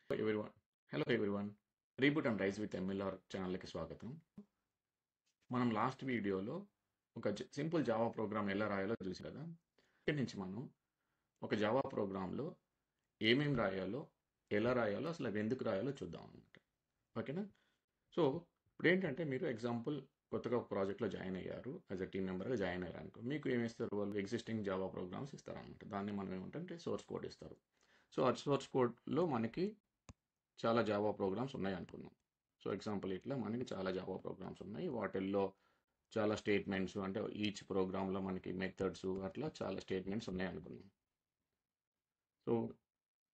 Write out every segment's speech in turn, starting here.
Everyone hello everyone reboot and rice with MLR ఛానల్కి స్వాగతం. మనం లాస్ట్ వీడియోలో ఒక సింపుల్ జావా ప్రోగ్రామ్ ఎలా రాయాలో చూసి కదా. ఇక్కడి నుంచి మనం ఒక జావా ప్రోగ్రాంలో ఏమేమి రాయాలో, ఎలా రాయాలో, అసలు అవి ఎందుకు రాయాలో చూద్దాం అనమాట. ఓకేనా? సో ఇప్పుడు ఏంటంటే, మీరు ఎగ్జాంపుల్ కొత్తగా ఒక ప్రాజెక్ట్లో జాయిన్ అయ్యారు, యాజ్ అ టీమ్ మెంబర్గా జాయిన్ అయ్యారు అనుకో. మీకు ఏమి ఇస్తారు? వాళ్ళు ఎగ్జిస్టింగ్ జావా ప్రోగ్రామ్స్ ఇస్తారనమాట. దాన్ని మనం ఏమంటే సోర్స్ కోడ్ ఇస్తారు. సో ఆ సోర్స్ కోడ్లో మనకి చాలా జావా ప్రోగ్రామ్స్ ఉన్నాయి అనుకుందాం. సో ఎగ్జాంపుల్ ఇట్లా మనకి చాలా జావా ప్రోగ్రామ్స్ ఉన్నాయి. వాటిల్లో చాలా స్టేట్మెంట్స్, అంటే ఈచ్ ప్రోగ్రాంలో మనకి మెథడ్స్, అట్లా చాలా స్టేట్మెంట్స్ ఉన్నాయి అనుకుందాం. సో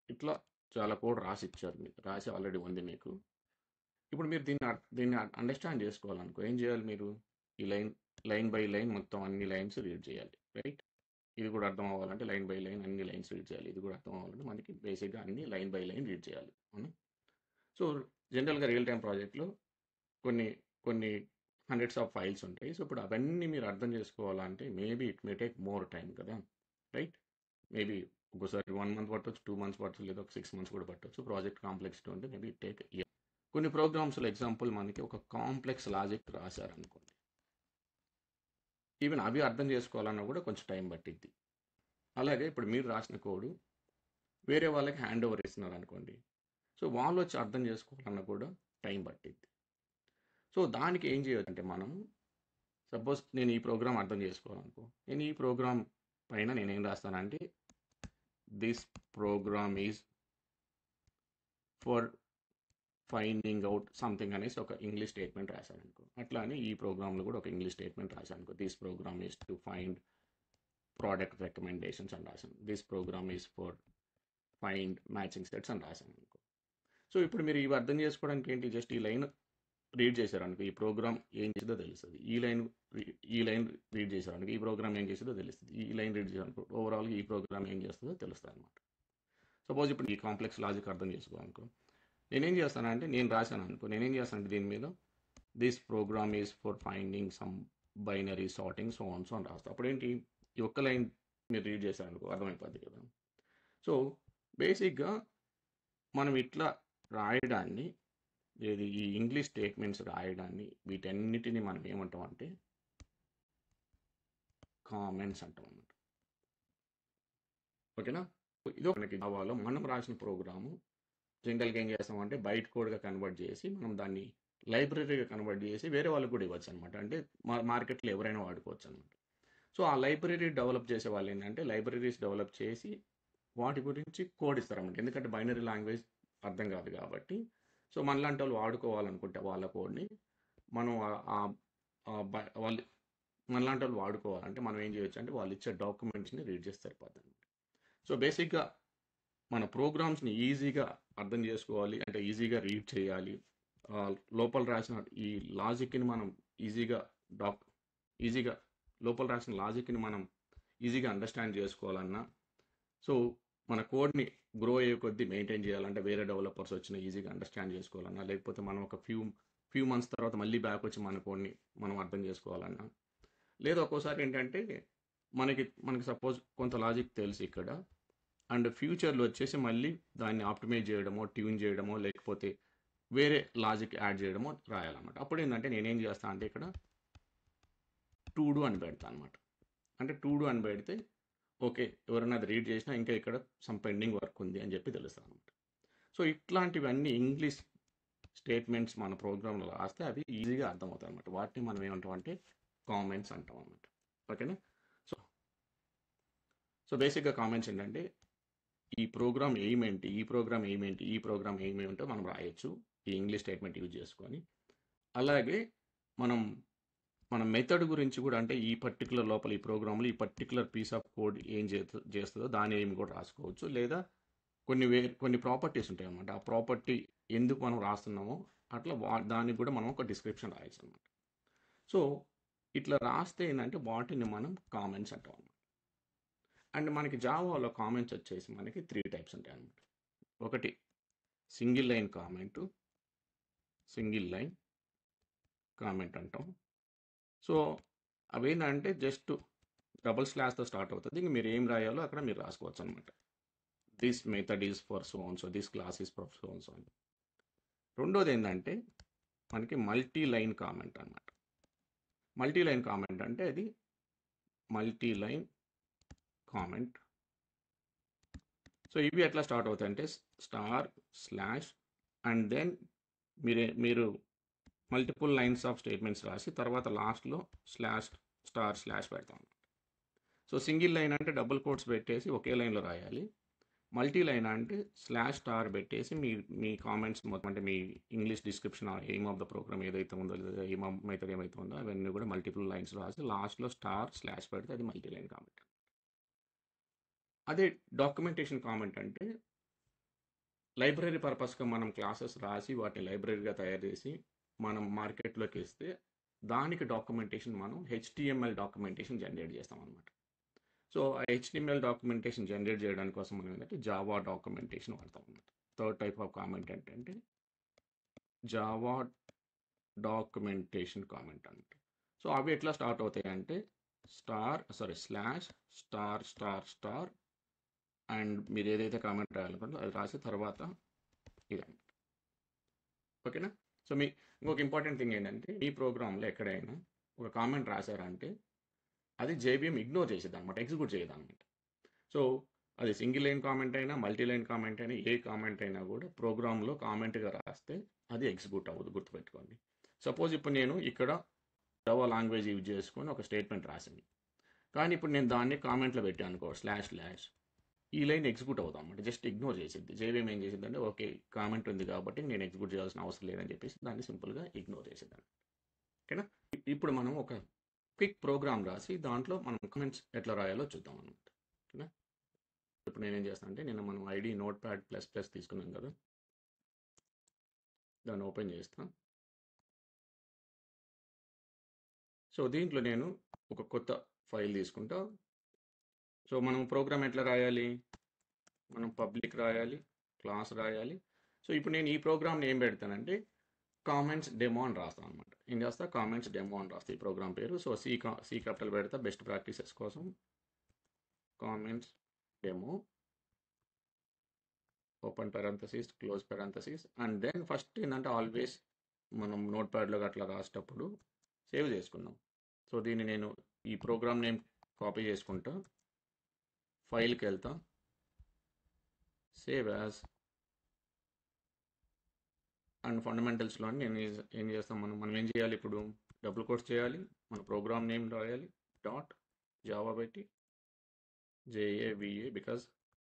ఇట్లా చాలా కోడ్ రాసి ఇచ్చారు, మీకు రాసి ఆల్రెడీ ఉంది మీకు. ఇప్పుడు మీరు దీన్ని అండర్స్టాండ్ చేసుకోవాలనుకో, ఏం చేయాలి? మీరు ఈ లైన్ బై లైన్ మొత్తం అన్ని లైన్స్ రీడ్ చేయాలి, రైట్? ఇది కూడా అర్థం అవ్వాలంటే లైన్ బై లైన్ అన్ని లైన్స్ రీడ్ చేయాలి. ఇది కూడా అర్థం అవ్వాలంటే మనకి బేసిక్గా అన్ని లైన్ బై లైన్ రీడ్ చేయాలి, అవునా? సో జనరల్గా రియల్ టైం ప్రాజెక్ట్లో కొన్ని కొన్ని హండ్రెడ్స్ ఆఫ్ ఫైల్స్ ఉంటాయి. సో ఇప్పుడు అవన్నీ మీరు అర్థం చేసుకోవాలంటే maybe it may take more time కదా, రైట్? మేబీ ఒకసారి 1 మంత్ పట్టవచ్చు, 2 మంత్స్ పట్టవచ్చు, లేదా ఒక 6 మంత్స్ కూడా పట్టవచ్చు. ప్రాజెక్ట్ కాంప్లెక్సిటీ ఉంటే మేబీ ఇట్ టేక్ ఇయర్. కొన్ని ప్రోగ్రామ్స్లో ఎగ్జాంపుల్ మనకి ఒక కాంప్లెక్స్ లాజిక్ రాశారనుకోండి, ఈవెన్ అవి అర్థం చేసుకోవాలన్నా కూడా కొంచెం టైం పట్టిద్ది. అలాగే ఇప్పుడు మీరు రాసిన కోడ్ వేరే వాళ్ళకి హ్యాండ్ ఓవర్ ఇస్తున్నారు అనుకోండి, సో వాళ్ళు వచ్చి అర్థం చేసుకోవాలన్నా కూడా టైం పట్టిద్ది. సో దానికి ఏం చేయొద్దంటే, మనం సపోజ్ నేను ఈ ప్రోగ్రామ్ అర్థం చేసుకోవాలనుకో, నేను ఈ ప్రోగ్రామ్ పైన నేనేం రాస్తానంటే, this program is for finding out something అనేసి ఒక ఇంగ్లీష్ స్టేట్మెంట్ రాశాను అనుకో. అట్లా అని ఈ ప్రోగ్రామ్లో కూడా ఒక ఇంగ్లీష్ స్టేట్మెంట్ రాశాను అనుకో, this program is to find product recommendations అని రాశాను, this program is for find matching sets అని రాశాను అనుకో. సో ఇప్పుడు మీరు ఇవి అర్థం చేసుకోవడానికి ఏంటి, జస్ట్ ఈ లైన్ రీడ్ చేశారనుకో ఈ ప్రోగ్రామ్ ఏం చేస్తుందో తెలుస్తుంది. ఈ లైన్ రీడ్ చేశారనుకో ఈ ప్రోగ్రామ్ ఏం చేస్తుందో తెలుస్తుంది. ఈ లైన్ రీడ్ చేశారనుకో ఓవరాల్గా ఈ ప్రోగ్రామ్ ఏం చేస్తుందో తెలుస్తుంది అనమాట. సపోజ్ ఇప్పుడు ఈ కాంప్లెక్స్ లాజిక్ అర్థం చేసుకోవాలనుకో, నేనేం చేస్తానంటే, నేను రాశాను అనుకో, నేనేం చేస్తానంటే దీని మీద this program is for finding some binary sorting so on so అని రాస్తాను. అప్పుడేంటి, ఈ ఒక్క లైన్ మీరు రీడ్ చేశారనుకో అర్థమైపోద్ది కదా. సో బేసిక్గా మనం ఇట్లా రాయడాన్ని, ఇది ఈ ఇంగ్లీష్ స్టేట్మెంట్స్ రాయడాన్ని, వీటన్నిటిని మనం ఏమంటాం అంటే కామెంట్స్ అంటాం అన్నమాట. ఓకేనా? ఇది మనకి జావాలో మనం రాసిన ప్రోగ్రాము జనరల్గా ఏం చేస్తామంటే బైట్ కోడ్గా కన్వర్ట్ చేసి మనం దాన్ని లైబ్రరీగా కన్వర్ట్ చేసి వేరే వాళ్ళకి కూడా ఇవ్వచ్చు అనమాట. అంటే మార్కెట్లో ఎవరైనా వాడుకోవచ్చు అనమాట. సో ఆ లైబ్రరీ డెవలప్ చేసే వాళ్ళు ఏంటంటే, లైబ్రరీస్ డెవలప్ చేసి వాటి గురించి కోడ్ ఇస్తారన్నమాట. ఎందుకంటే బైనరీ లాంగ్వేజ్ అర్థం కాదు కాబట్టి. సో మనలాంటి వాళ్ళు వాడుకోవాలనుకుంటే వాళ్ళ కోడ్ని మనం వాళ్ళు మనలాంటి వాళ్ళు వాడుకోవాలంటే మనం ఏం చేయొచ్చు అంటే, వాళ్ళు ఇచ్చే డాక్యుమెంట్స్ని రీడ్ చేస్తే సరిపోతుంది. సో బేసిక్గా మన ప్రోగ్రామ్స్ని ఈజీగా అర్థం చేసుకోవాలి అంటే ఈజీగా రీడ్ చేయాలి. లోపల రాసిన ఈ లాజిక్ని మనం ఈజీగా డాక్ ఈజీగా లోపల రాసిన లాజిక్ని మనం ఈజీగా అండర్స్టాండ్ చేసుకోవాలన్నా, సో మన కోడ్ని గ్రో అయ్యే కొద్దీ మెయింటైన్ చేయాలంటే, వేరే డెవలపర్స్ వచ్చిన ఈజీగా అండర్స్టాండ్ చేసుకోవాలన్నా, లేకపోతే మనం ఒక ఫ్యూ మంత్స్ తర్వాత మళ్ళీ బ్యాక్ వచ్చి మన కోడ్ని మనం అర్థం చేసుకోవాలన్నా, లేదా ఒక్కోసారి ఏంటంటే మనకి సపోజ్ కొంత లాజిక్ తెలుసు ఇక్కడ, అండ్ ఫ్యూచర్లో వచ్చేసి మళ్ళీ దాన్ని ఆప్టిమైజ్ చేయడమో, ట్యూన్ చేయడమో, లేకపోతే వేరే లాజిక్ యాడ్ చేయడమో రాయాలన్నమాట. అప్పుడు ఏంటంటే నేనేం చేస్తాను అంటే, ఇక్కడ టు డూ అని పెడతాను అనమాట. అంటే టు డూ అని పెడితే ఓకే, ఎవరైనా అది రీడ్ చేసినా ఇంకా ఇక్కడ సమ్ పెండింగ్ వర్క్ ఉంది అని చెప్పి తెలుస్తుంది అనమాట. సో ఇట్లాంటివన్నీ ఇంగ్లీష్ స్టేట్మెంట్స్ మన ప్రోగ్రాంలో రాస్తే అవి ఈజీగా అర్థమవుతాయి అనమాట. వాటిని మనం ఏమంటాం అంటే కామెంట్స్ అంటాం అనమాట. ఓకేనా? సో సో బేసిక్గా కామెంట్స్ ఏంటంటే, ఈ ప్రోగ్రామ్ ఏమేంటి, ఈ ప్రోగ్రామ్ ఏమేంటి, ఈ ప్రోగ్రామ్ ఏమేంటో మనం రాయొచ్చు ఈ ఇంగ్లీష్ స్టేట్మెంట్ యూజ్ చేసుకొని. అలాగే మనం మన మెథడ్ గురించి కూడా, అంటే ఈ పర్టికులర్ లోపల ఈ ప్రోగ్రాంలో ఈ పర్టికులర్ పీస్ ఆఫ్ కోడ్ ఏం చేస్తుందో దాని ఏమి కూడా రాసుకోవచ్చు. లేదా కొన్ని ప్రాపర్టీస్ ఉంటాయి అన్నమాట. ఆ ప్రాపర్టీ ఎందుకు మనం రాస్తున్నామో అట్లా దానికి కూడా మనం ఒక డిస్క్రిప్షన్ రాయొచ్చు అనమాట. సో ఇట్లా రాస్తే ఏంటంటే వాటిని మనం కామెంట్స్ అంటాం అన్నమాట. అండ్ మనకి జావాలో కామెంట్స్ వచ్చేసి మనకి 3 టైప్స్ ఉంటాయి అన్నమాట. ఒకటి సింగిల్ లైన్ కామెంట్ అంటాం. సో అవేంటంటే జస్ట్ డబుల్ స్లాష్తో స్టార్ట్ అవుతుంది. ఇంక మీరు ఏం రాయాలో అక్కడ మీరు రాసుకోవచ్చు అనమాట. This method is for so and so, this class is for so and so అని. రెండోది ఏంటంటే మనకి మల్టీ లైన్ కామెంట్ అనమాట. మల్టీ లైన్ కామెంట్ అంటే ఇది మల్టీ లైన్ కామెంట్. సో ఇవి ఎట్లా స్టార్ట్ అవుతాయి అంటే స్టార్ స్లాష్ అండ్ దెన్ మీరు మల్టిపుల్ లైన్స్ ఆఫ్ స్టేట్మెంట్స్ రాసి తర్వాత లాస్ట్లో స్లాష్ స్టార్ స్లాష్ పెడతాం. సో సింగిల్ లైన్ అంటే డబుల్ కోట్స్ పెట్టేసి ఒకే లైన్లో రాయాలి. మల్టీ లైన్ అంటే స్లాష్ స్టార్ పెట్టేసి మీ కామెంట్స్ మొత్తం అంటే మీ English description aim of the program ఏదైతే ఉందో లేదా ఎయిమ్ ఆఫ్ మెథడ్ ఏమైతే ఉందో అవన్నీ కూడా మల్టిపుల్ లైన్స్ రాసి లాస్ట్లో స్టార్ స్లాష్ పెడితే అది మల్టీ లైన్ కామెంట్. అదే డాక్యుమెంటేషన్ కామెంట్ అంటే లైబ్రరీ పర్పస్గా మనం క్లాసెస్ రాసి వాటిని లైబ్రరీగా తయారు చేసి మనం మార్కెట్లోకి ఇస్తే దానికి డాక్యుమెంటేషన్ మనం HTML డాక్యుమెంటేషన్ జనరేట్ చేస్తాం అనమాట. సో ఆ HTML డాక్యుమెంటేషన్ జనరేట్ చేయడానికి కోసం మనం ఏంటంటే జావా డాక్యుమెంటేషన్ వాడతాం అనమాట. థర్డ్ టైప్ ఆఫ్ కామెంట్ ఏంటంటే జావా డాక్యుమెంటేషన్ కామెంట్ అనమాట. సో అవి ఎట్లా స్టార్ట్ అవుతాయి అంటే slash star star star and మీరు ఏదైతే కామెంట్ రాయాలనుకుంటే అది రాసి తర్వాత ఇదన్నమాట. ఓకేనా. సో ఇంకొక ఇంపార్టెంట్ థింగ్ ఏంటంటే ఈ ప్రోగ్రాంలో ఎక్కడైనా ఒక కామెంట్ రాశారంటే అది JVM ఇగ్నోర్ చేసేది అనమాట, ఎగ్జిక్యూట్ చేయదు అనమాట. సో అది సింగిల్ లైన్ కామెంట్ అయినా మల్టీ లైన్ కామెంట్ అయినా ఏ కామెంట్ అయినా కూడా ప్రోగ్రాంలో కామెంట్గా రాస్తే అది ఎగ్జిక్యూట్ అవ్వదు, గుర్తుపెట్టుకోండి. సపోజ్ ఇప్పుడు నేను ఇక్కడ జావా లాంగ్వేజ్ యూజ్ చేసుకొని ఒక స్టేట్మెంట్ రాసింది, కానీ ఇప్పుడు నేను దాన్ని కామెంట్లో పెట్టాను అనుకో స్లాష్ స్లాష్, ఈ లైన్ ఎగ్జిక్యూట్ అవుతాం అంటే జస్ట్ ఇగ్నోర్ చేసిద్ది. JVM ఏం చేసిద్ది అంటే ఓకే కామెంట్ ఉంది కాబట్టి నేను ఎగ్జిక్యూట్ చేయాల్సిన అవసరం లేదని చెప్పేసి దాన్ని సింపుల్గా ఇగ్నోర్ చేసేదాన్ని. ఓకేనా. ఇప్పుడు మనం ఒక క్విక్ ప్రోగ్రామ్ రాసి దాంట్లో మనం కామెంట్స్ ఎట్లా రాయాలో చూద్దాం అనమాట. ఓకేనా. ఇప్పుడు నేనేం చేస్తాను అంటే మనం ఐడి Notepad++ తీసుకున్నాం కదా, దాన్ని ఓపెన్ చేస్తాను. సో దీంట్లో నేను ఒక కొత్త ఫైల్ తీసుకుంటా. సో మనం ప్రోగ్రామ్ ఎట్లా రాయాలి, మనం పబ్లిక్ రాయాలి, క్లాస్ రాయాలి. సో ఇప్పుడు నేను ఈ ప్రోగ్రామ్ని ఏం పెడతానంటే కామెంట్స్ డెమో అని రాస్తాను అనమాట. ఏం చేస్తా కామెంట్స్ డెమో అని రాస్తాను ఈ ప్రోగ్రామ్ పేరు. సో సి క్యాపిటల్ పెడతా బెస్ట్ ప్రాక్టీసెస్ కోసం, comments demo open parenthesis close parenthesis and then first ఏంటంటే ఆల్వేస్ మనం నోట్ప్యాడ్లో అట్లా రాసేటప్పుడు సేవ్ చేసుకుందాం. సో దీన్ని నేను ఈ ప్రోగ్రామ్ నేమ్ కాపీ చేసుకుంటా, ఫైల్కి వెళ్తా, సేవ్ యాజ్ అండ్ ఫండమెంటల్స్లో నేను ఏం చేస్తాం మనం ఏం చేయాలి ఇప్పుడు డబుల్ కోట్స్ చేయాలి, మన ప్రోగ్రామ్ నేమ్ రాయాలి, డాట్ జావా పెట్టి JAVA బికాజ్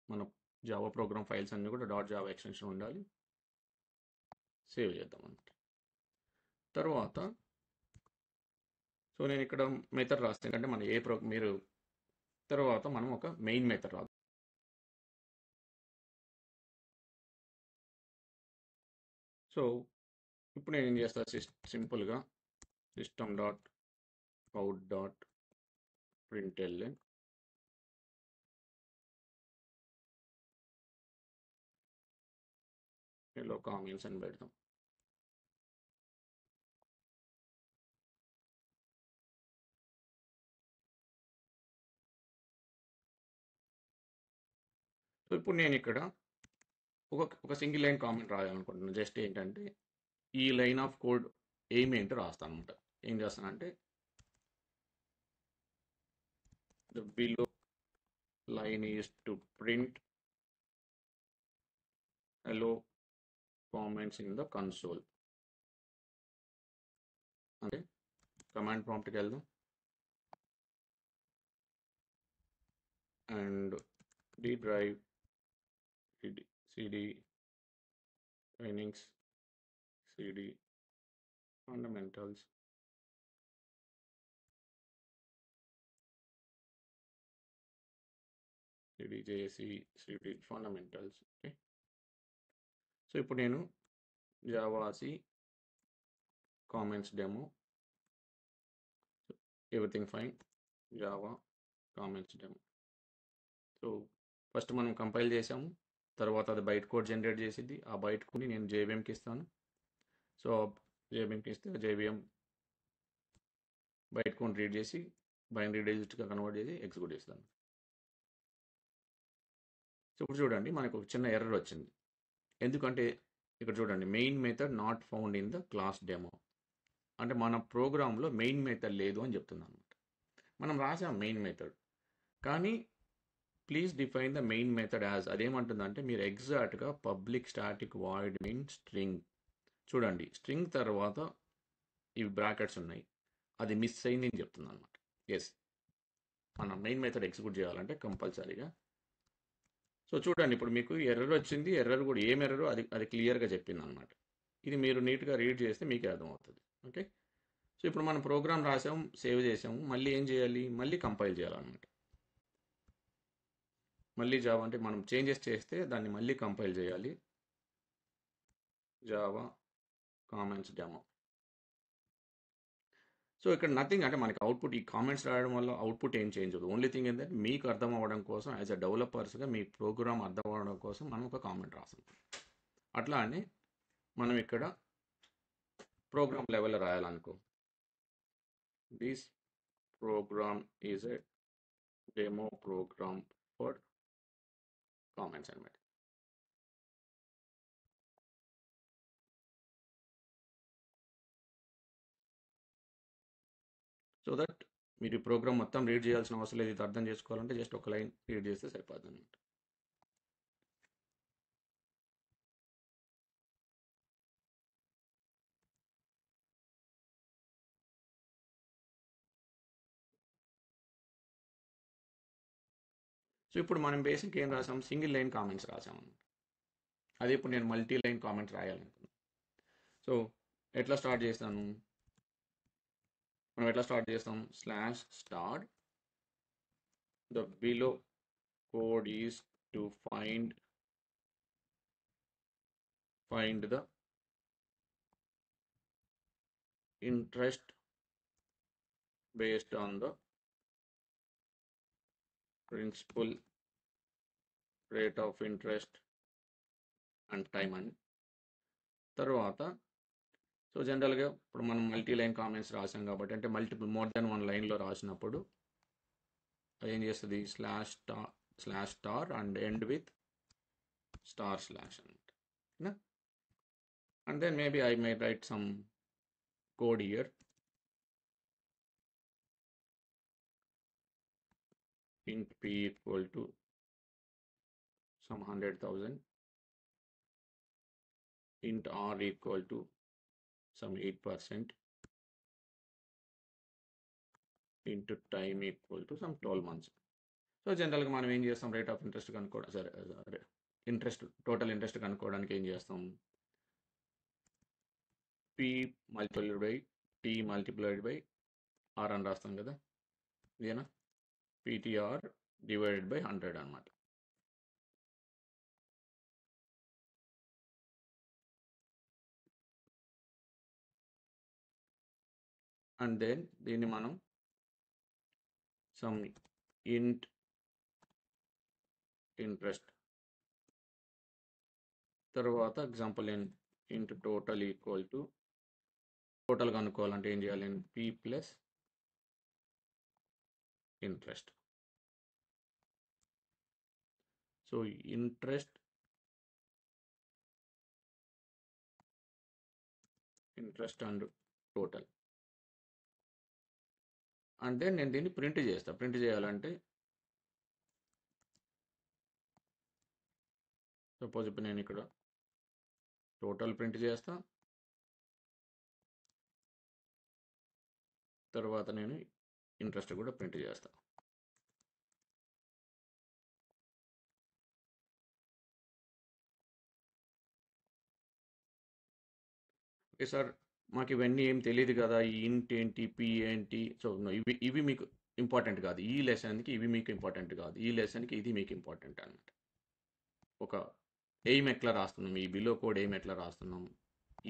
మన జావా ప్రోగ్రామ్ ఫైల్స్ అన్నీ కూడా .java ఎక్స్టెన్షన్ ఉండాలి. సేవ్ చేద్దాం అన్నమాట. తర్వాత సో నేను ఇక్కడ మెథడ్ రాస్తాను ఎందుకంటే మన మీరు తర్వాత మనం ఒక మెయిన్ మెథడ్ రాద్దాం. సో ఇప్పుడు నేను ఏం చేస్తాను సింపుల్గా system.out.println లో కామెంట్స్ అని పెడతాం. సో ఇప్పుడు నేను ఇక్కడ ఒక సింగిల్ లైన్ కామెంట్ రాయాలనుకుంటున్నాను. జస్ట్ ఏంటంటే ఈ లైన్ ఆఫ్ కోడ్ ఏమేంటో రాస్తాను అనమాట. ఏం చేస్తానంటే the below line is to print hello comments in the console. అంటే కమాండ్ ప్రాంప్ట్కి వెళ్దాం and D drive CD trainings CD fundamentals CDJC CD fundamentals. Okay. So ఇప్పుడు నేను జావాసి comments demo everything fine Java comments demo. So first మనం compile చేసాము, తర్వాత అది byte code generate చేసిద్ది. ఆ బైట్ కోడ్ని నేను JVMకి ఇస్తాను. సో JVMకి ఇస్తే JVM బైట్ కోడ్ రీడ్ చేసి బైనరీ డిజిట్గా కన్వర్ట్ చేసి ఎగ్జిక్యూట్ చేస్తాను. సో ఇప్పుడు చూడండి మనకు ఒక చిన్న ఎర్రర్ వచ్చింది. ఎందుకంటే ఇక్కడ చూడండి main method not found in the class demo. అంటే మన ప్రోగ్రాంలో మెయిన్ మెథడ్ లేదు అని చెప్తుంది అనమాట. మనం రాసాం మెయిన్ మెథడ్, కానీ please define the main method as, అదేమంటుందంటే మీరు ఎగ్జాక్ట్గా public static void main string, చూడండి స్ట్రింగ్ తర్వాత ఇవి బ్రాకెట్స్ ఉన్నాయి, అది మిస్ అయింది అని చెప్తుంది అనమాట. ఎస్, మనం మెయిన్ మెథడ్ ఎగ్జిక్యూట్ చేయాలంటే కంపల్సరీగా. సో చూడండి ఇప్పుడు మీకు ఎర్రర్ వచ్చింది, ఎర్రర్ కూడా ఏం ఎర్రర్ అది అది క్లియర్గా చెప్పింది అనమాట. ఇది మీరు నీట్గా రీడ్ చేస్తే మీకే అర్థమవుతుంది. ఓకే, సో ఇప్పుడు మనం ప్రోగ్రామ్ రాసాం, సేవ్ చేసాము, మళ్ళీ ఏం చేయాలి, మళ్ళీ కంపైల్ చేయాలన్నమాట. మళ్ళీ జావా అంటే మనం చేంజెస్ చేస్తే దాన్ని మళ్ళీ కంపైల్ చేయాలి. Java comments demo. సో ఇక్కడ నథింగ్, అంటే మనకి అవుట్పుట్ ఈ కామెంట్స్ రాయడం వల్ల అవుట్పుట్ ఏం చేంజ్ అవుతుంది. ఓన్లీ థింగ్ ఏంటంటే మీకు అర్థం అవ్వడం కోసం, యాజ్ అ డెవలపర్స్గా మీ ప్రోగ్రామ్ అర్థం అవ్వడం కోసం మనం ఒక కామెంట్ రాస్తాం. అట్లా అని మనం ఇక్కడ ప్రోగ్రామ్ లెవెల్లో రాయాలనుకో, this program is a demo program for comments అనమాట. సో దట్ మీరు ఈ ప్రోగ్రామ్ మొత్తం రీడ్ చేయాల్సిన అవసరం లేదు. ఇది అర్థం చేసుకోవాలంటే జస్ట్ ఒక లైన్ రీడ్ చేస్తే సరిపోతుంది అనమాట. సో ఇప్పుడు మనం బేసిక్ ఏం రాసాం, సింగిల్ లైన్ కామెంట్స్ రాసాం అనమాట. అదే ఇప్పుడు నేను మల్టీ లైన్ కామెంట్స్ రాయాలనుకున్నాను. సో ఎట్లా స్టార్ట్ చేస్తాను, మనం ఎట్లా స్టార్ట్ చేస్తాం, slash start the below code is to find the interest based on the principal rate of interest and time అని. తర్వాత సో జనరల్గా ఇప్పుడు మనం మల్టీ లైన్ కామెంట్స్ రాసాం కాబట్టి, అంటే మల్టిపుల్ మోర్ దెన్ వన్ లైన్లో రాసినప్పుడు అది ఏం చేస్తుంది, slash star and end with star slash అనమాట. And then maybe I may write some code here, int p equal to some 100,000, int r equal to some 8%, into time equal to some 12 months. So జనరల్గా మనం ఏం చేస్తాం, rate of interest కనుక్కోవడం, సరే total interest కనుక్కోవడానికి ఏం చేస్తాం, p multiplied by t multiplied by r అని రాస్తాం కదా, ఇదేనా, ptr డివైడెడ్ బై 100 అనమాట. అండ్ దెన్ దీన్ని మనం సమ్ ఇంట్ ఇంట్రెస్ట్, తర్వాత example int total equal to, total కనుక్కోవాలంటే ఏం చేయాలి, p plus interest. So interest and total. అంటే నేను దీన్ని ప్రింట్ చేస్తాను. ప్రింట్ చేయాలంటే సపోజ్ ఇప్పుడు నేను ఇక్కడ టోటల్ ప్రింట్ చేస్తా, తర్వాత నేను ఇంట్రెస్ట్ కూడా ప్రింట్ చేస్తా. ఓకే సార్, మాకు ఇవన్నీ ఏం తెలియదు కదా, ఈ ఇంట్ ఏంటి, పి ఏంటి, సో ఇవి మీకు ఇంపార్టెంట్ కాదు, ఈ లెసన్కి ఇవి మీకు ఇంపార్టెంట్ కాదు, ఈ లెసన్కి ఇది మీకు ఇంపార్టెంట్ అనమాట. ఒక ఎయిమ్ ఎట్లా రాస్తున్నాం, ఈ బిలో కోడ్ ఎయిమ్ ఎట్లా రాస్తున్నాం,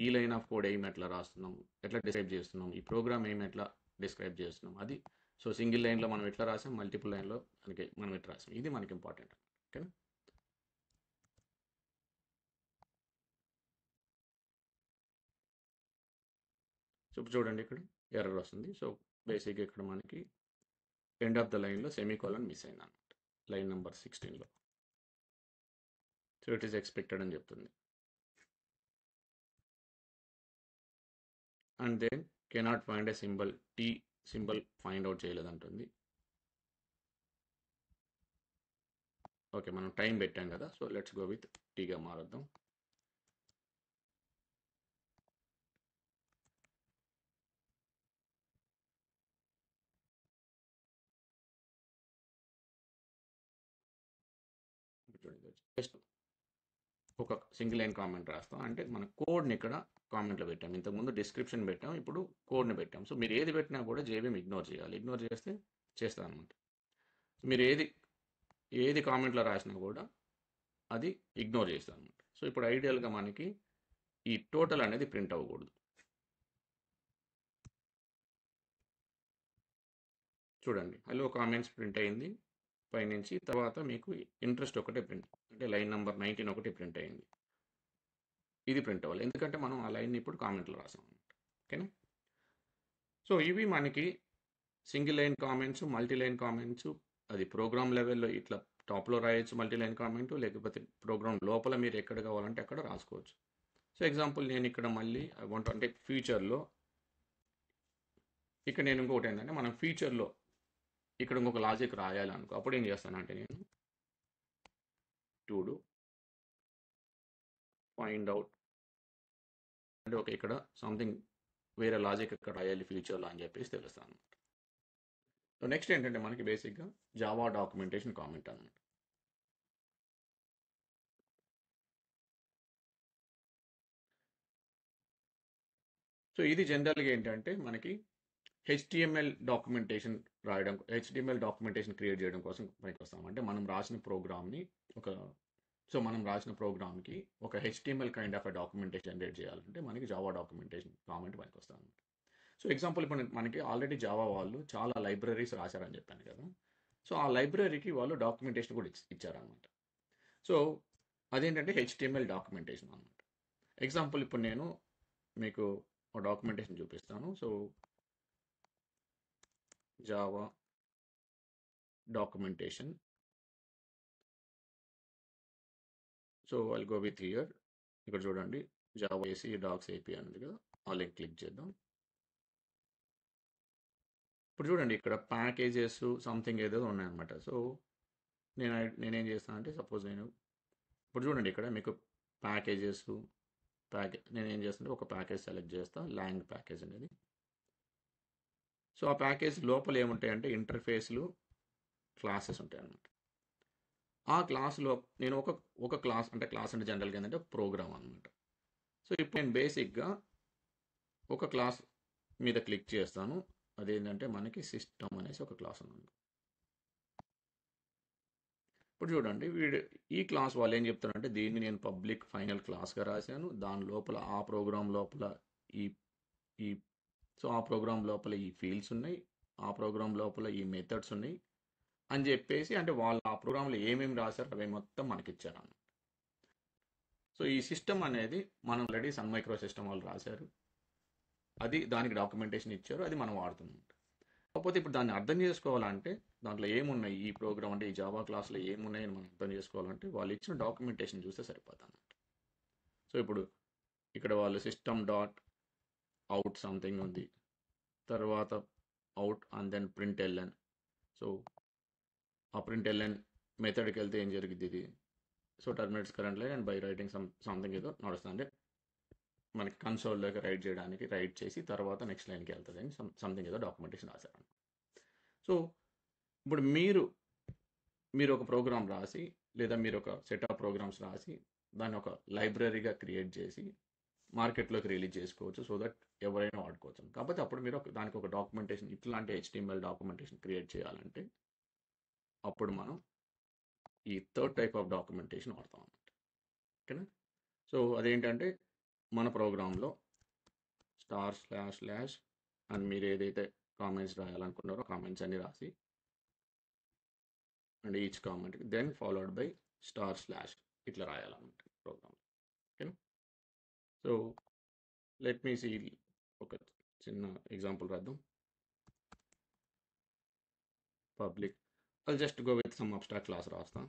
ఈ లైన్ ఆఫ్ కోడ్ ఎయిమ్ ఎట్లా రాస్తున్నాం, ఎట్లా డిస్క్రైబ్ చేస్తున్నాం, ఈ ప్రోగ్రామ్ ఎయిమ్ ఎట్లా డిస్క్రైబ్ చేస్తున్నాం, అది. సో సింగిల్ లైన్లో మనం ఎట్లా రాసాం, మల్టిపుల్ లైన్లో మనం ఎట్లా రాసాం, ఇది మనకి ఇంపార్టెంట్. ఓకేనా. సో చూడండి ఇక్కడ ఎర్రర్ వస్తుంది. సో బేసిక్గా ఇక్కడ మనకి ఎండ్ ఆఫ్ ద లైన్లో సెమీకోలన్ మిస్ అయింది అనమాట, లైన్ నెంబర్ 16లో. సో ఇట్ ఈస్ ఎక్స్పెక్టెడ్ అని చెప్తుంది. And then cannot find a symbol, T symbol find out చేయలేదంటుంది. ఓకే, మనం టైం పెట్టాం కదా, సో లెట్స్ గో విత్ టీగా మారుద్దాం. జస్ట్ ఒక సింగిల్ లైన్ కామెంట్ రాస్తాం, అంటే మన కోడ్ని ఇక్కడ కామెంట్లో పెట్టాం. ఇంతకుముందు డిస్క్రిప్షన్ పెట్టాం, ఇప్పుడు కోడ్ని పెట్టాం. సో మీరు ఏది పెట్టినా కూడా జేబీఎం ఇగ్నోర్ చేయాలి. ఇగ్నోర్ చేస్తే చేస్తాను అనమాట. మీరు ఏది కామెంట్లో రాసినా కూడా అది ఇగ్నోర్ చేస్తాను అనమాట. సో ఇప్పుడు ఐడియల్గా మనకి ఈ టోటల్ అనేది ప్రింట్ అవ్వకూడదు. చూడండి, హలో కామెంట్స్ ప్రింట్ అయింది పైనుంచి, తర్వాత మీకు ఇంట్రెస్ట్ ఒకటే ప్రింట్, అంటే లైన్ నెంబర్ 19 ఒకటి ప్రింట్ అయింది. ఇది ప్రింట్ అవ్వాలి, ఎందుకంటే మనం ఆ లైన్ని ఇప్పుడు కామెంట్లో రాసాం అనమాట. ఓకేనా? సో ఇవి మనకి single line comments, multi line comments. అది ప్రోగ్రామ్ లెవెల్లో ఇట్లా టాప్లో రాయొచ్చు మల్టీ లైన్ కామెంట్, లేకపోతే ప్రోగ్రామ్ లోపల మీరు ఎక్కడ కావాలంటే అక్కడ రాసుకోవచ్చు. సో ఎగ్జాంపుల్ నేను ఇక్కడ మళ్ళీ అంటే ఫ్యూచర్లో ఇక్కడ నేను ఇంకొకటి ఏంటంటే, మనం ఫ్యూచర్లో ఇక్కడ ఇంకొక లాజిక్ రాయాలనుకో, అప్పుడు ఏం చేస్తానంటే నేను టు డూ ఫైండ్ అవుట్ అంటే ఓకే, ఇక్కడ సంథింగ్ వేరే లాజిక్ ఇక్కడ రాయాలి ఫ్యూచర్లో అని చెప్పేసి తెలుస్తాను. సో నెక్స్ట్ ఏంటంటే మనకి బేసిక్గా జావా డాక్యుమెంటేషన్ కామెంట్ అనమాట. సో ఇది జనరల్గా ఏంటంటే మనకి హెచ్టిఎంఎల్ డాక్యుమెంటేషన్ రాయడం, హెచ్టిఎంఎల్ డాక్యుమెంటేషన్ క్రియేట్ చేయడం కోసం పనికి వస్తాం. అంటే మనం రాసిన ప్రోగ్రామ్ని మనం రాసిన ప్రోగ్రామ్కి ఒక HTML kind of documentation generate చేయాలంటే మనకి జావా డాక్యుమెంటేషన్ కామెంట్ పనికి వస్తాం అనమాట. సో ఎగ్జాంపుల్ ఇప్పుడు మనకి ఆల్రెడీ జావా వాళ్ళు చాలా లైబ్రరీస్ రాశారని చెప్పాను కదా. సో ఆ లైబ్రరీకి వాళ్ళు డాక్యుమెంటేషన్ కూడా ఇచ్చారనమాట. సో అదేంటంటే హెచ్టిఎంఎల్ డాక్యుమెంటేషన్ అనమాట. ఎగ్జాంపుల్ ఇప్పుడు నేను మీకు ఒక డాక్యుమెంటేషన్ చూపిస్తాను. So Java documentation. So I'll go with here. ఇక్కడ చూడండి, జావా ఏసీ డాక్స్ ఏపీ అనేది కదా, ఆ లింక్ క్లిక్ చేద్దాం. ఇప్పుడు చూడండి, ఇక్కడ ప్యాకేజెస్ సంథింగ్ ఏదో ఉన్నాయన్నమాట. సో నేనేం చేస్తాను అంటే, సపోజ్ నేను ఇప్పుడు చూడండి ఇక్కడ మీకు ప్యాకేజెస్ నేనేం చేస్తానంటే ఒక ప్యాకేజ్ సెలెక్ట్ చేస్తా, లాంగ్ ప్యాకేజ్ అనేది. సో ఆ ప్యాకేజ్ లోపల ఏముంటాయంటే ఇంటర్ఫేస్లు, క్లాసెస్ ఉంటాయి అన్నమాట. ఆ క్లాస్లో నేను ఒక క్లాస్ అంటే జనరల్గా ఏంటంటే ప్రోగ్రామ్ అనమాట. సో ఇప్పుడు నేను బేసిక్గా ఒక క్లాస్ మీద క్లిక్ చేస్తాను. అదేంటంటే మనకి సిస్టమ్ అనేసి ఒక క్లాస్ ఉంది. ఇప్పుడు చూడండి, ఈ క్లాస్ వాళ్ళు ఏం చెప్తారంటే, దీన్ని నేను పబ్లిక్ ఫైనల్ క్లాస్గా రాశాను. దాని లోపల ఆ ప్రోగ్రామ్ లోపల ఈ ఈ సో ఆ ప్రోగ్రామ్ లోపల ఈ ఫీల్డ్స్ ఉన్నాయి, ఆ ప్రోగ్రామ్ లోపల ఈ మెథడ్స్ ఉన్నాయి అని చెప్పేసి, అంటే వాళ్ళు ఆ ప్రోగ్రాంలో ఏమేమి రాశారు అవి మొత్తం మనకి ఇచ్చారు అన్నమాట. సో ఈ సిస్టమ్ అనేది మనం ఆల్రెడీ సన్ మైక్రో సిస్టమ్ వాళ్ళు రాశారు, అది దానికి డాక్యుమెంటేషన్ ఇచ్చారు, అది మనం వాడుతున్నాం. కాకపోతే ఇప్పుడు దాన్ని అర్థం చేసుకోవాలంటే దాంట్లో ఏమున్నాయి, ఈ ప్రోగ్రామ్ అంటే ఈ జావా క్లాస్లో ఏమున్నాయని మనం అర్థం చేసుకోవాలంటే వాళ్ళు ఇచ్చిన డాక్యుమెంటేషన్ చూస్తే సరిపోతుంది అన్నమాట. సో ఇప్పుడు ఇక్కడ వాళ్ళు సిస్టమ్ డాట్ అవుట్ సంథింగ్ ఉంది, తర్వాత out and then print L N. So ఆ ప్రింట్ ఎల్ఎన్ మెథడ్కి వెళ్తే ఏం జరిగింది ఇది. So terminates current line and by writing something ఏదో నడుస్తుంది, అంటే మనకి కన్సోల్లోకి రైట్ చేసి తర్వాత నెక్స్ట్ లైన్కి వెళ్తుంది అని సంథింగ్ ఏదో డాక్యుమెంటేషన్ రాశారు. సో ఇప్పుడు మీరు ఒక ప్రోగ్రామ్ రాసి, లేదా మీరు ఒక సెట్ ఆఫ్ ప్రోగ్రామ్స్ రాసి దాన్ని ఒక లైబ్రరీగా క్రియేట్ చేసి మార్కెట్లోకి రిలీజ్ చేసుకోవచ్చు, సో దట్ ఎవరైనా వాడుకోవచ్చు. కాకపోతే అప్పుడు మీరు దానికి ఒక డాక్యుమెంటేషన్, ఇట్లాంటి హెచ్టిఎంఎల్ డాక్యుమెంటేషన్ క్రియేట్ చేయాలంటే అప్పుడు మనం ఈ థర్డ్ టైప్ ఆఫ్ డాక్యుమెంటేషన్ వాడతాం అన్నమాట. ఓకేనా? సో అదేంటంటే మన ప్రోగ్రాంలో // అని మీరు ఏదైతే కామెంట్స్ రాయాలనుకున్నారో కామెంట్స్ అన్ని రాసి, and each comment then followed by // ఇట్లా రాయాలన్నమాట ప్రోగ్రామ్. ఓకేనా? సో లెట్ మీ సీ ఒక చిన్న ఎగ్జాంపుల్ రాద్దాం. Public, I'll just go with some abstract class రాస్తాం.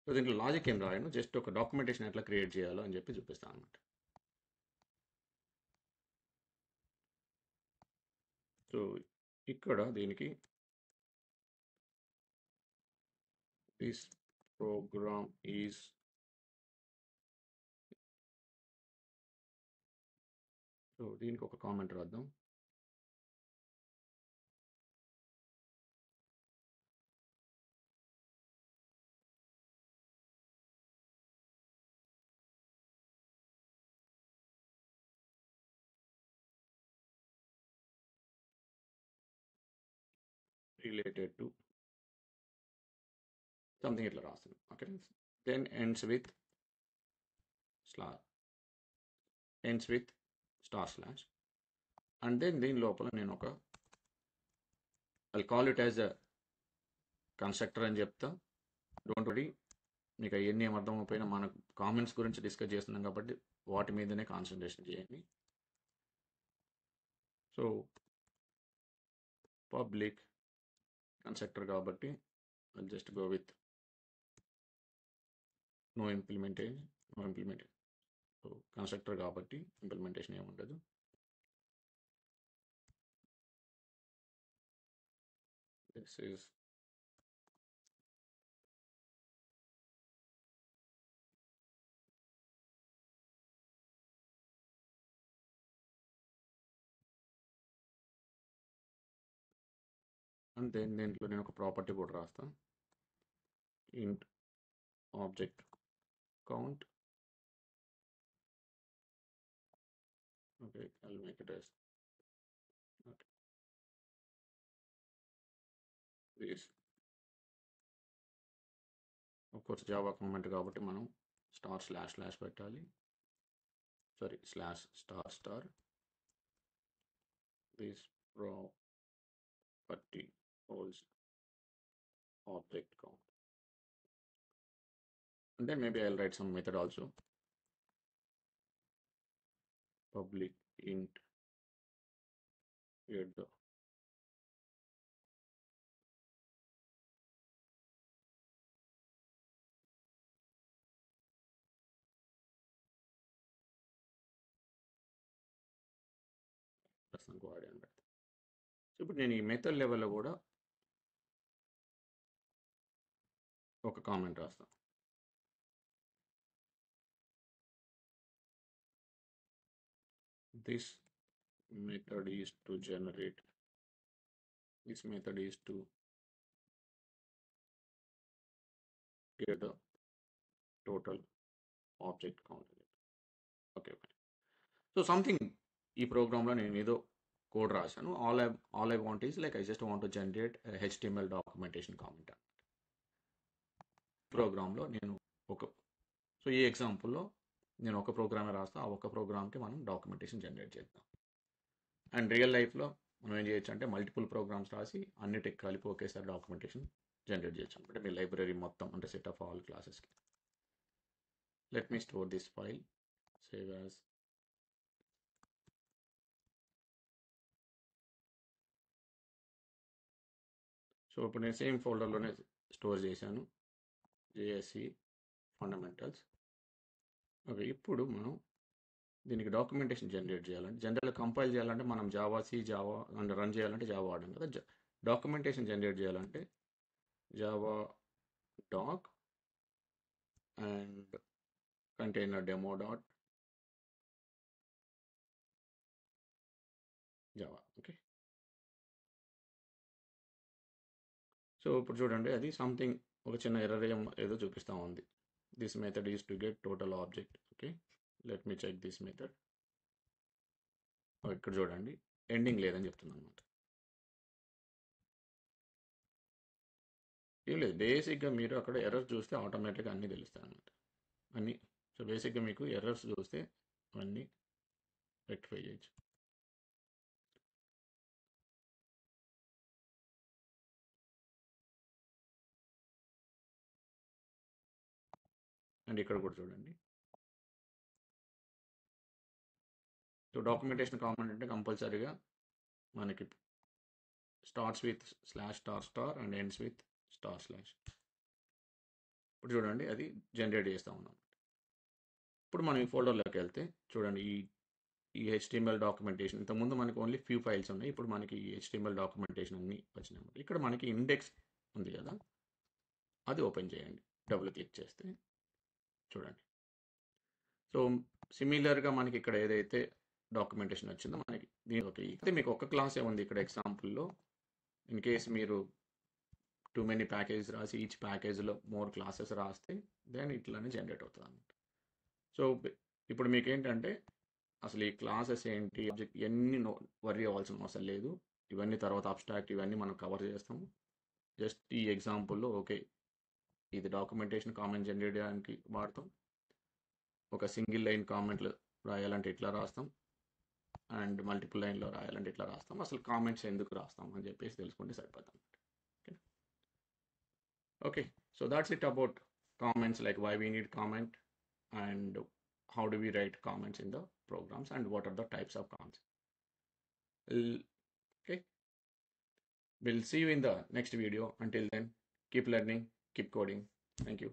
సో దీంట్లో లాజిక్ ఏం రాయను, జస్ట్ ఒక డాక్యుమెంటేషన్ ఎట్లా క్రియేట్ చేయాలో అని చెప్పి చూపిస్తాను అనమాట. సో ఇక్కడ దీనికి దిస్ ప్రోగ్రామ్ ఈజ్ సో దీనికి ఒక కామెంట్ రాద్దాం. రిలేటెడ్ టు సంథింగ్ ఇట్లా రాస్తాను. Okay, then ends with star slash and then దీని లోపల నేను ఒక I call it as a constructor అని చెప్తా. డోంట్ వరీ, మీకు అవన్నీ ఏం అర్థం అయిపోయినా మన కామెంట్స్ గురించి డిస్కస్ చేస్తున్నాం కాబట్టి వాటి మీదనే కాన్సన్ట్రేషన్ చేయండి. సో పబ్లిక్ కన్స్ట్రక్టర్ కాబట్టి just go with no implementation. So constructor కాబట్టి ఇంప్లిమెంటేషన్ ఏమి ఉండదు. దిస్ ఈజ్ అండ్ దెన్ దీంట్లో నేను ఒక ప్రాపర్టీ కూడా రాస్తాను. ఇంట్ object count. Okay, I'll make it as okay. This of course Java comment కాబట్టి మనం // పెట్టాలి. Sorry /** this property holds object count. And then maybe I'll write some method also. Public int get the person coordinate అని పెడతాను. So ఇప్పుడు నేను ఈ method లెవెల్లో కూడా ఒక కామెంట్ రాస్తాను. This method is to generate, this method is to get the total object count. Okay, so something ఈ ప్రోగ్రాంలో నేను ఏదో కోడ్ రాశాను. All I want is like I just want to generate HTML documentation comment. ప్రోగ్రాంలో నేను so ఈ ఎగ్జాంపుల్లో నేను ఒక ప్రోగ్రామే రాస్తా. ఆ ఒక ప్రోగ్రామ్కి మనం డాక్యుమెంటేషన్ జనరేట్ చేద్దాం. అండ్ రియల్ లైఫ్లో మనం ఏం చేయొచ్చు అంటే మల్టిపుల్ ప్రోగ్రామ్స్ రాసి అన్నిటికి కలిపి ఒకేసారి డాక్యుమెంటేషన్ జనరేట్ చేయొచ్చు అంటే మీ లైబ్రరీ మొత్తం అంటే సెట్ ఆఫ్ ఆల్ క్లాసెస్కి. Let me store this file, save as. So ఇప్పుడు నేను సేమ్ ఫోల్డర్లోనే స్టోర్ చేశాను, JSE ఫండమెంటల్స్. ఓకే, ఇప్పుడు మనం దీనికి డాక్యుమెంటేషన్ జనరేట్ చేయాలంటే, జనరల్గా కంపైల్ చేయాలంటే మనం జావా అంటే రన్ చేయాలంటే జావా వాడాం కదా. డాక్యుమెంటేషన్ జనరేట్ చేయాలంటే Java doc and container demo dot java. Okay, so ఇప్పుడు చూడండి అది సంథింగ్ ఒక చిన్న ఎర్రర్ ఏదో చూపిస్తూ ఉంది. This method is to get total object. Okay, let me check this method. ఇక్కడ చూడండి ఎండింగ్ లేదని చెప్తుంది అనమాట. ఏం లేదు, బేసిక్గా మీరు అక్కడ ఎర్రర్స్ చూస్తే ఆటోమేటిక్గా అన్నీ తెలుస్తాయి అనమాట. అన్నీ సో బేసిక్గా మీకు ఎర్రర్స్ చూస్తే అవన్నీ రెక్టిఫై చేయొచ్చు. అండ్ ఇక్కడ కూడా చూడండి. సో డాక్యుమెంటేషన్ కామెంట్ అంటే కంపల్సరీగా మనకి starts with /** and ends with // ఇప్పుడు చూడండి అది జనరేట్ చేస్తూ ఉన్నాం. ఇప్పుడు మనం ఈ ఫోల్డర్లోకి వెళ్తే చూడండి ఈ HTML డాక్యుమెంటేషన్, ఇంతకుముందు మనకి ఓన్లీ ఫ్యూ ఫైల్స్ ఉన్నాయి, ఇప్పుడు మనకి ఈ HTML డాక్యుమెంటేషన్ అన్నీ వచ్చినాయి. ఇక్కడ మనకి ఇండెక్స్ ఉంది కదా, అది ఓపెన్ చేయండి. డబుల్ క్లిక్ చేస్తే చూడండి. సో సిమిలర్గా మనకి ఇక్కడ ఏదైతే డాక్యుమెంటేషన్ వచ్చిందో మనకి దీనికి అయితే మీకు ఒక క్లాసే ఉంది ఇక్కడ ఎగ్జాంపుల్లో. ఇన్ కేస్ మీరు టూ మెనీ ప్యాకేజ్ రాసి ఈచ్ ప్యాకేజ్లో మోర్ క్లాసెస్ రాస్తే దెన్ ఇట్లానే జనరేట్ అవుతుంది అన్నమాట. సో ఇప్పుడు మీకు ఏంటంటే అసలు ఈ క్లాసెస్ ఏంటి, ఆబ్జెక్ట్ ఇవన్నీ వర్రీ అవ్వాల్సిన అవసరం లేదు. ఇవన్నీ తర్వాత అబ్స్ట్రాక్ట్ ఇవన్నీ మనం కవర్ చేస్తాము. జస్ట్ ఈ ఎగ్జాంపుల్లో ఓకే ఇది డాక్యుమెంటేషన్ కామెంట్ జనరేట్ చేయడానికి వాడతాం. ఒక సింగిల్ లైన్ కామెంట్లు రాయాలంటే ఇట్లా రాస్తాం, అండ్ మల్టిపుల్ లైన్లో రాయాలంటే ఇట్లా రాస్తాం. అసలు కామెంట్స్ ఎందుకు రాస్తాం అని చెప్పేసి తెలుసుకుంటే సరిపోతాం. Okay, so that's it about comments, like why we need comment and how do we write comments in the programs and what are the types of comments. Okay, we'll see you in the next video. Until then, keep learning, keep coding. Thank you.